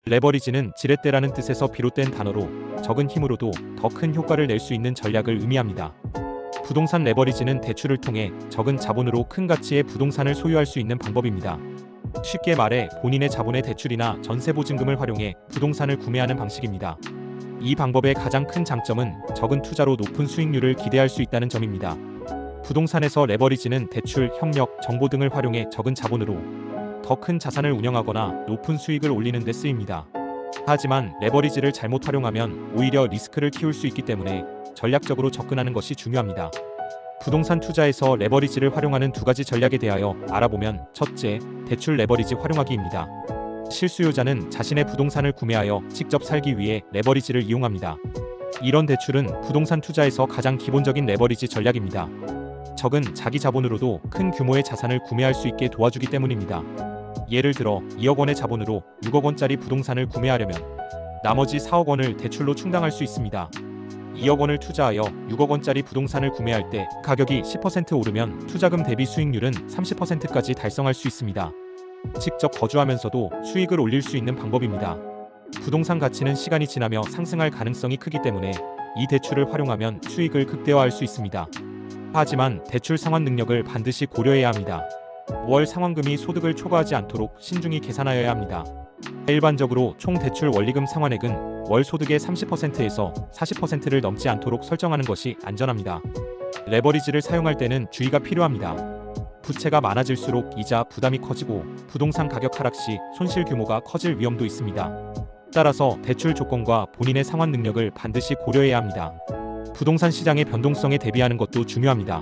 레버리지는 지렛대라는 뜻에서 비롯된 단어로 적은 힘으로도 더 큰 효과를 낼 수 있는 전략을 의미합니다. 부동산 레버리지는 대출을 통해 적은 자본으로 큰 가치의 부동산을 소유할 수 있는 방법입니다. 쉽게 말해 본인의 자본의 대출이나 전세 보증금을 활용해 부동산을 구매하는 방식입니다. 이 방법의 가장 큰 장점은 적은 투자로 높은 수익률을 기대할 수 있다는 점입니다. 부동산에서 레버리지는 대출, 협력, 정보 등을 활용해 적은 자본으로 더 큰 자산을 운영하거나 높은 수익을 올리는 데 쓰입니다. 하지만 레버리지를 잘못 활용하면 오히려 리스크를 키울 수 있기 때문에 전략적으로 접근하는 것이 중요합니다. 부동산 투자에서 레버리지를 활용하는 두 가지 전략에 대하여 알아보면, 첫째, 대출 레버리지 활용하기입니다. 실수요자는 자신의 부동산을 구매하여 직접 살기 위해 레버리지를 이용합니다. 이런 대출은 부동산 투자에서 가장 기본적인 레버리지 전략입니다. 적은 자기 자본으로도 큰 규모의 자산을 구매할 수 있게 도와주기 때문입니다. 예를 들어 2억 원의 자본으로 6억 원짜리 부동산을 구매하려면 나머지 4억 원을 대출로 충당할 수 있습니다. 2억 원을 투자하여 6억 원짜리 부동산을 구매할 때 가격이 10% 오르면 투자금 대비 수익률은 30%까지 달성할 수 있습니다. 직접 거주하면서도 수익을 올릴 수 있는 방법입니다. 부동산 가치는 시간이 지나며 상승할 가능성이 크기 때문에 이 대출을 활용하면 수익을 극대화할 수 있습니다. 하지만 대출 상환 능력을 반드시 고려해야 합니다. 월 상환금이 소득을 초과하지 않도록 신중히 계산하여야 합니다. 일반적으로 총 대출 원리금 상환액은 월 소득의 30%에서 40%를 넘지 않도록 설정하는 것이 안전합니다. 레버리지를 사용할 때는 주의가 필요합니다. 부채가 많아질수록 이자 부담이 커지고 부동산 가격 하락 시 손실 규모가 커질 위험도 있습니다. 따라서 대출 조건과 본인의 상환 능력을 반드시 고려해야 합니다. 부동산 시장의 변동성에 대비하는 것도 중요합니다.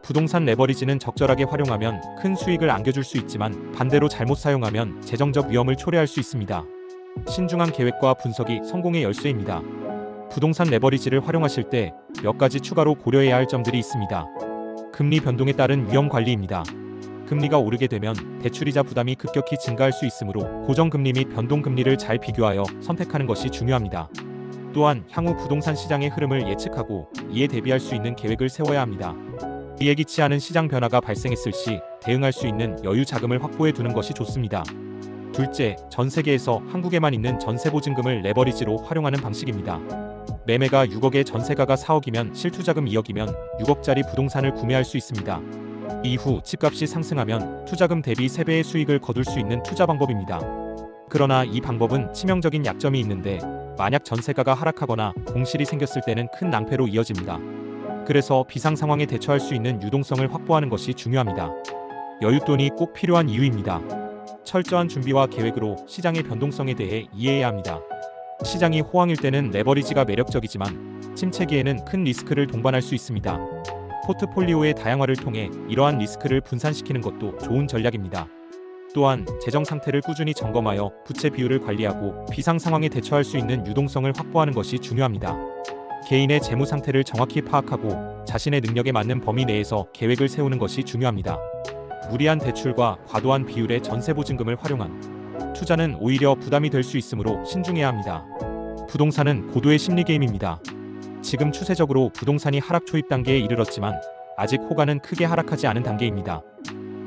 부동산 레버리지는 적절하게 활용하면 큰 수익을 안겨줄 수 있지만 반대로 잘못 사용하면 재정적 위험을 초래할 수 있습니다. 신중한 계획과 분석이 성공의 열쇠입니다. 부동산 레버리지를 활용하실 때 몇 가지 추가로 고려해야 할 점들이 있습니다. 금리 변동에 따른 위험 관리입니다. 금리가 오르게 되면 대출이자 부담이 급격히 증가할 수 있으므로 고정금리 및 변동금리를 잘 비교하여 선택하는 것이 중요합니다. 또한 향후 부동산 시장의 흐름을 예측하고 이에 대비할 수 있는 계획을 세워야 합니다. 예기치 않은 시장 변화가 발생했을 시 대응할 수 있는 여유 자금을 확보해 두는 것이 좋습니다. 둘째, 전 세계에서 한국에만 있는 전세보증금을 레버리지로 활용하는 방식입니다. 매매가 6억에 전세가가 4억이면 실투자금 2억이면 6억짜리 부동산을 구매할 수 있습니다. 이후 집값이 상승하면 투자금 대비 3배의 수익을 거둘 수 있는 투자 방법입니다. 그러나 이 방법은 치명적인 약점이 있는데 만약 전세가가 하락하거나 공실이 생겼을 때는 큰 낭패로 이어집니다. 그래서 비상 상황에 대처할 수 있는 유동성을 확보하는 것이 중요합니다. 여윳돈이 꼭 필요한 이유입니다. 철저한 준비와 계획으로 시장의 변동성에 대해 이해해야 합니다. 시장이 호황일 때는 레버리지가 매력적이지만 침체기에는 큰 리스크를 동반할 수 있습니다. 포트폴리오의 다양화를 통해 이러한 리스크를 분산시키는 것도 좋은 전략입니다. 또한 재정 상태를 꾸준히 점검하여 부채 비율을 관리하고 비상 상황에 대처할 수 있는 유동성을 확보하는 것이 중요합니다. 개인의 재무 상태를 정확히 파악하고 자신의 능력에 맞는 범위 내에서 계획을 세우는 것이 중요합니다. 무리한 대출과 과도한 비율의 전세보증금을 활용한 투자는 오히려 부담이 될 수 있으므로 신중해야 합니다. 부동산은 고도의 심리 게임입니다. 지금 추세적으로 부동산이 하락 초입 단계에 이르렀지만 아직 호가는 크게 하락하지 않은 단계입니다.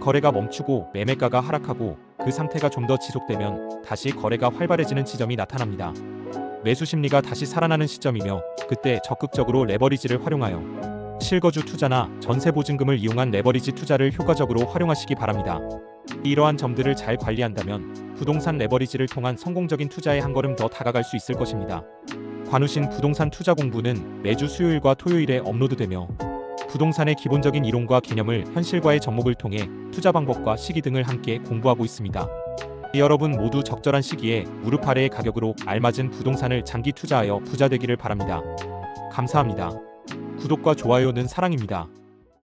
거래가 멈추고 매매가가 하락하고 그 상태가 좀 더 지속되면 다시 거래가 활발해지는 지점이 나타납니다. 매수 심리가 다시 살아나는 시점이며 그때 적극적으로 레버리지를 활용하여 실거주 투자나 전세 보증금을 이용한 레버리지 투자를 효과적으로 활용하시기 바랍니다. 이러한 점들을 잘 관리한다면 부동산 레버리지를 통한 성공적인 투자에 한 걸음 더 다가갈 수 있을 것입니다. 관우신 부동산 투자 공부는 매주 수요일과 토요일에 업로드되며 부동산의 기본적인 이론과 개념을 현실과의 접목을 통해 투자 방법과 시기 등을 함께 공부하고 있습니다. 여러분 모두 적절한 시기에 무릎 아래의 가격으로 알맞은 부동산을 장기 투자하여 부자 되기를 바랍니다. 감사합니다. 구독과 좋아요는 사랑입니다.